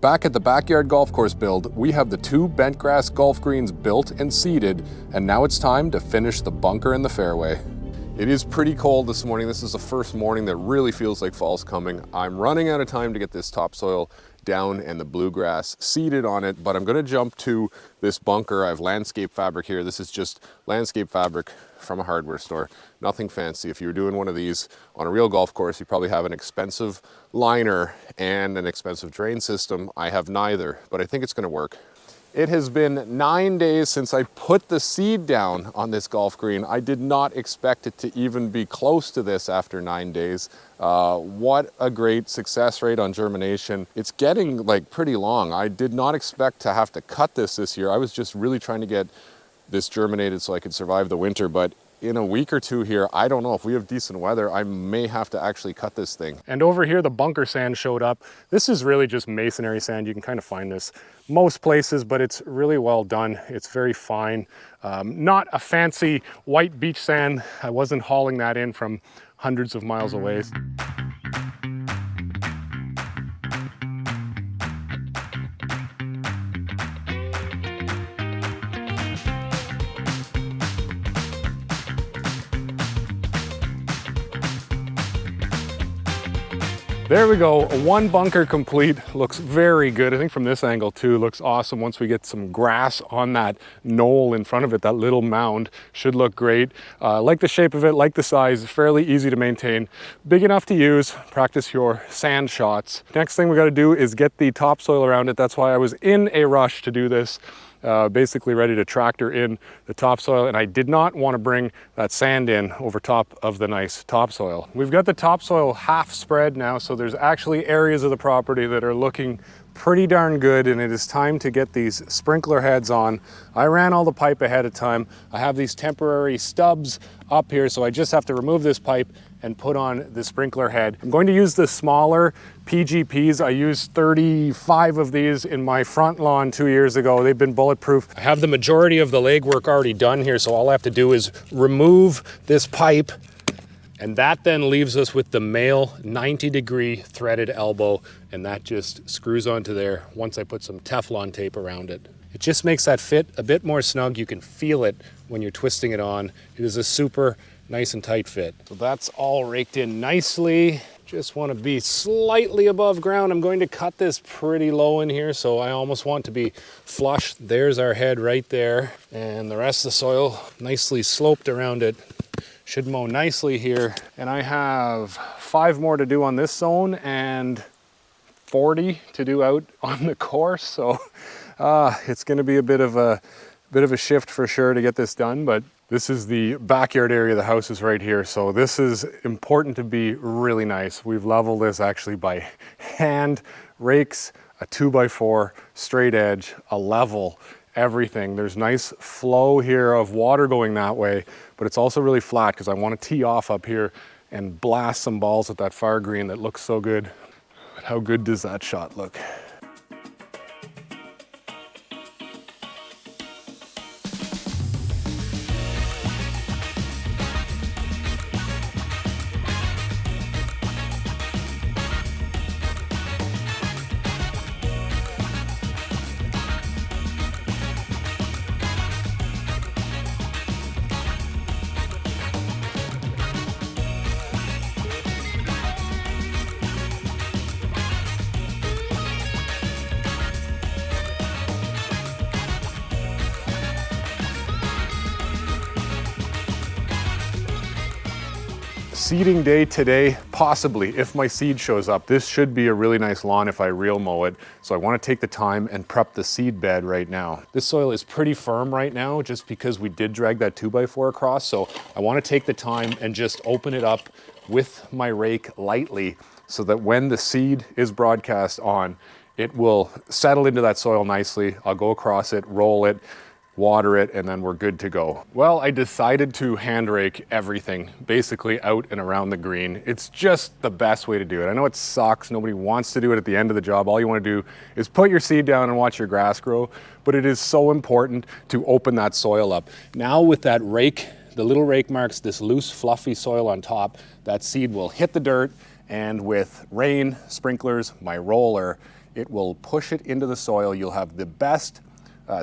Back at the backyard golf course build, we have the 2 bent grass golf greens built and seeded, and now it's time to finish the bunker in the fairway. It is pretty cold this morning. This is the first morning that really feels like fall's coming. I'm running out of time to get this topsoil down and the bluegrass seeded on it, but I'm gonna jump to this bunker. I have landscape fabric here. This is just landscape fabric from a hardware store. Nothing fancy. If you were doing one of these on a real golf course, you probably have an expensive liner and an expensive drain system. I have neither, but I think it's gonna work. It has been 9 days since I put the seed down on this golf green. I did not expect it to even be close to this after 9 days. What a great success rate on germination. It's getting like pretty long. I did not expect to have to cut this year. I was just really trying to get this germinated so I could survive the winter, but in a week or two here, I don't know if we have decent weather, I may have to actually cut this thing. And over here, the bunker sand showed up. This is really just masonry sand. You can kind of find this most places, but it's really well done. It's very fine. Not a fancy white beach sand. I wasn't hauling that in from hundreds of miles away. There we go, 1 bunker complete. Looks very good. I think from this angle too, looks awesome. Once we get some grass on that knoll in front of it, that little mound should look great. Like the shape of it, like the size, fairly easy to maintain. Big enough to use, practice your sand shots. Next thing we gotta do is get the topsoil around it. That's why I was in a rush to do this. Basically ready to tractor in the topsoil, and I did not want to bring that sand in over top of the nice topsoil. We've got the topsoil half spread now, so there's actually areas of the property that are looking pretty darn good, and it is time to get these sprinkler heads on. I ran all the pipe ahead of time. I have these temporary stubs up here, so I just have to remove this pipe and put on the sprinkler head. I'm going to use the smaller PGPs. I used 35 of these in my front lawn 2 years ago. They've been bulletproof. I have the majority of the legwork already done here, so all I have to do is remove this pipe, and that then leaves us with the male 90-degree threaded elbow, and that just screws onto there once I put some Teflon tape around it. It just makes that fit a bit more snug. You can feel it when you're twisting it on. It is a super nice and tight fit. So that's all raked in nicely. Just want to be slightly above ground. I'm going to cut this pretty low in here, so I almost want to be flush. There's our head right there, and the rest of the soil nicely sloped around it. Should mow nicely here. And I have 5 more to do on this zone and 40 to do out on the course, so it's going to be a bit of a shift for sure to get this done, but this is the backyard area. The house is right here, so this is important to be really nice. We've leveled this actually by hand, rakes, a 2x4, straight edge, a level, everything. There's nice flow here of water going that way, but it's also really flat because I want to tee off up here and blast some balls at that far green that looks so good. But how good does that shot look? Seeding day today, possibly, if my seed shows up. This should be a really nice lawn if I reel mow it, so I want to take the time and prep the seed bed right now. This soil is pretty firm right now just because we did drag that 2x4 across, so I want to take the time and just open it up with my rake lightly so that when the seed is broadcast on, it will settle into that soil nicely. I'll go across it, roll it, water it, and then we're good to go. Well, I decided to hand rake everything basically out and around the green. It's just the best way to do it. I know it sucks. Nobody wants to do it at the end of the job. All you want to do is put your seed down and watch your grass grow, but it is so important to open that soil up. Now with that rake, the little rake marks this loose, fluffy soil on top, that seed will hit the dirt, and with rain, sprinklers, my roller, It will push it into the soil. You'll have the best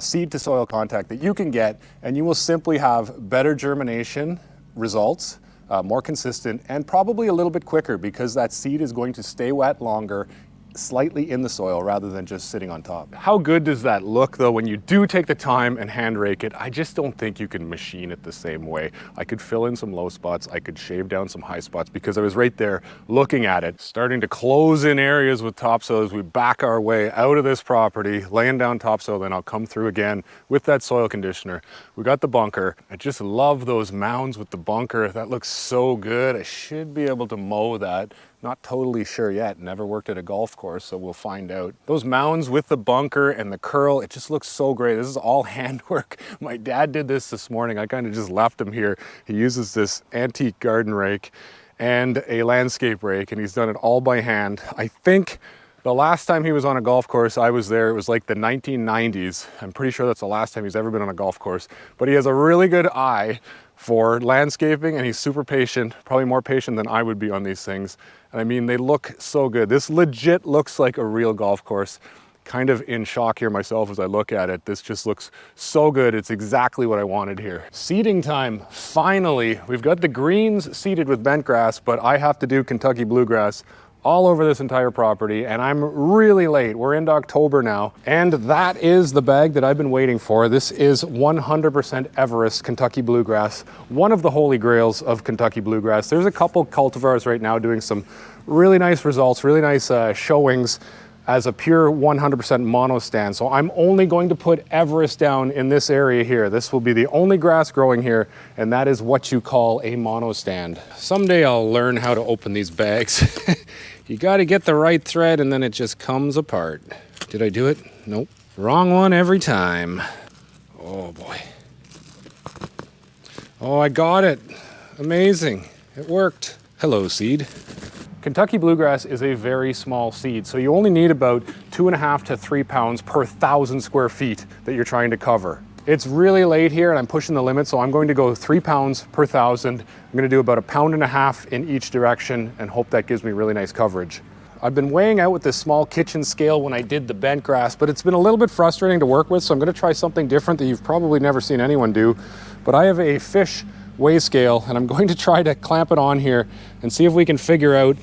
seed to soil contact that you can get, and you will simply have better germination results, more consistent, and probably a little bit quicker because that seed is going to stay wet longer, slightly in the soil rather than just sitting on top. How good does that look though when you do take the time and hand rake it? I just don't think you can machine it the same way. I could fill in some low spots, I could shave down some high spots because I was right there looking at it, starting to close in areas with topsoil as we back our way out of this property, laying down topsoil, then I'll come through again with that soil conditioner. We got the bunker. I just love those mounds with the bunker. That looks so good. I should be able to mow that. Not totally sure yet, never worked at a golf course, so we'll find out. Those mounds with the bunker and the curl, it just looks so great. This is all handwork. My dad did this morning. I kind of just left him here. He uses this antique garden rake and a landscape rake, and he's done it all by hand. I think the last time he was on a golf course, I was there, it was like the 1990s. I'm pretty sure that's the last time he's ever been on a golf course, but he has a really good eye for landscaping and he's super patient, probably more patient than I would be on these things. And I mean, they look so good. This legit looks like a real golf course. Kind of in shock here myself as I look at it. This just looks so good. It's exactly what I wanted here. Seeding time, finally. We've got the greens seeded with bent grass, but I have to do Kentucky Bluegrass all over this entire property, and I'm really late. We're into October now, and that is the bag that I've been waiting for. This is 100% Everest Kentucky Bluegrass, one of the holy grails of Kentucky Bluegrass. There's a couple cultivars right now doing some really nice results, really nice showings as a pure 100% monostand. So I'm only going to put Everest down in this area here. This will be the only grass growing here, and that is what you call a monostand. Someday I'll learn how to open these bags. You got to get the right thread and then it just comes apart. Did I do it? Nope. Wrong one every time. Oh boy. Oh, I got it. Amazing. It worked. Hello, seed. Kentucky Bluegrass is a very small seed, so you only need about 2.5 to 3 pounds per 1,000 square feet that you're trying to cover. It's really late here and I'm pushing the limit, so I'm going to go 3 pounds per 1,000. I'm going to do about 1.5 pounds in each direction and hope that gives me really nice coverage. I've been weighing out with this small kitchen scale when I did the bent grass, but it's been a little bit frustrating to work with, so I'm going to try something different that you've probably never seen anyone do. But I have a fish weigh scale and I'm going to try to clamp it on here and see if we can figure out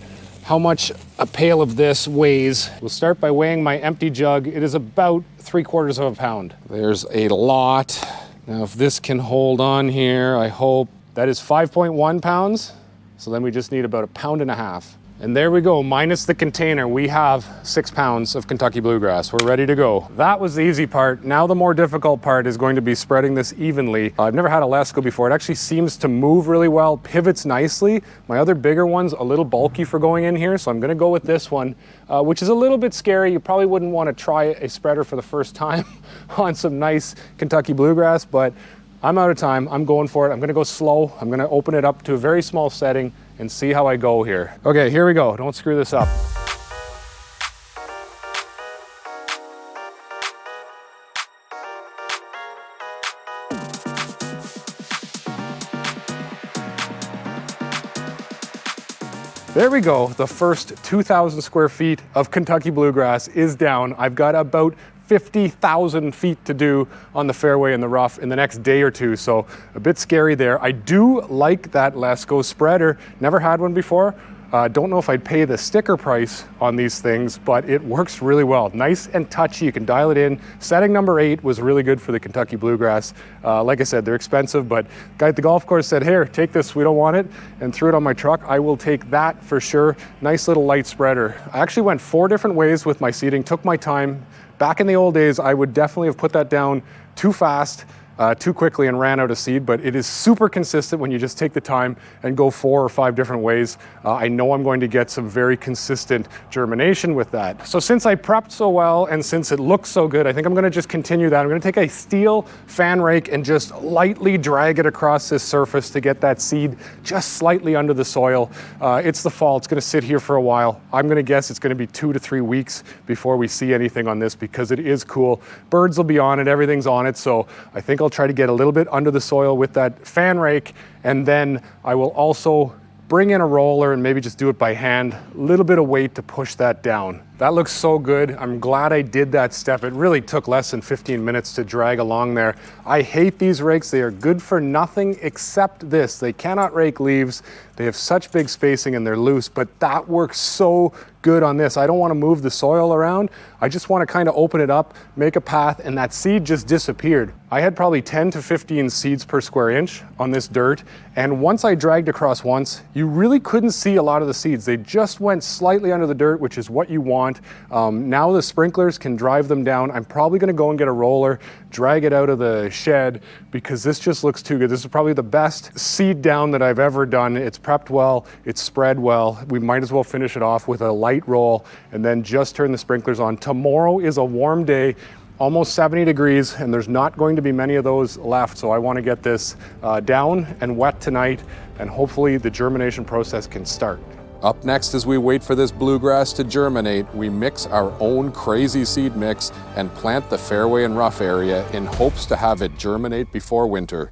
how much a pail of this weighs. We'll start by weighing my empty jug. It is about 3/4 pounds. There's a lot. Now if this can hold on here, I hope. That is 5.1 pounds. So then we just need about 1.5 pounds. And there we go, minus the container, we have 6 pounds of Kentucky Bluegrass. We're ready to go. That was the easy part. Now the more difficult part is going to be spreading this evenly. I've never had a Lesco before. It actually seems to move really well, pivots nicely. My other bigger one's a little bulky for going in here, so I'm gonna go with this one, which is a little bit scary. You probably wouldn't wanna try a spreader for the first time on some nice Kentucky Bluegrass, but I'm out of time, I'm going for it. I'm gonna go slow. I'm gonna open it up to a very small setting and see how I go here. Okay, here we go. Don't screw this up. There we go. The first 2,000 square feet of Kentucky Bluegrass is down. I've got about 50,000 feet to do on the fairway in the rough in the next day or two, so a bit scary there. I do like that Lesco spreader. Never had one before. Don't know if I'd pay the sticker price on these things, but it works really well. Nice and touchy, you can dial it in. Setting number 8 was really good for the Kentucky Bluegrass. Like I said, they're expensive, but guy at the golf course said, here, take this, we don't want it, and threw it on my truck. I will take that for sure. Nice little light spreader. I actually went 4 different ways with my seeding, took my time. Back in the old days, I would definitely have put that down too fast, too quickly and ran out of seed, but it is super consistent when you just take the time and go 4 or 5 different ways. I know I'm going to get some very consistent germination with that. So since I prepped so well and since it looks so good, I think I'm gonna just continue that. I'm gonna take a steel fan rake and just lightly drag it across this surface to get that seed just slightly under the soil. It's the fall, it's gonna sit here for a while. I'm gonna guess it's gonna be 2 to 3 weeks before we see anything on this because it is cool. Birds will be on it, everything's on it, so I think I'll try to get a little bit under the soil with that fan rake, and then I will also bring in a roller and maybe just do it by hand. A little bit of weight to push that down. That looks so good. I'm glad I did that step. It really took less than 15 minutes to drag along there. I hate these rakes. They are good for nothing except this. They cannot rake leaves. They have such big spacing and they're loose, but that works so good on this. I don't want to move the soil around. I just want to kind of open it up, make a path, and that seed just disappeared. I had probably 10 to 15 seeds per square inch on this dirt, and once I dragged across once, you really couldn't see a lot of the seeds. They just went slightly under the dirt, which is what you want. Now the sprinklers can drive them down. I'm probably going to go and get a roller, drag it out of the shed, because this just looks too good. This is probably the best seed down that I've ever done. It's prepped well, it's spread well. We might as well finish it off with a light roll and then just turn the sprinklers on. Tomorrow is a warm day, almost 70 degrees, and there's not going to be many of those left. So I want to get this down and wet tonight, and hopefully the germination process can start. Up next, as we wait for this bluegrass to germinate, we mix our own crazy seed mix and plant the fairway and rough area in hopes to have it germinate before winter.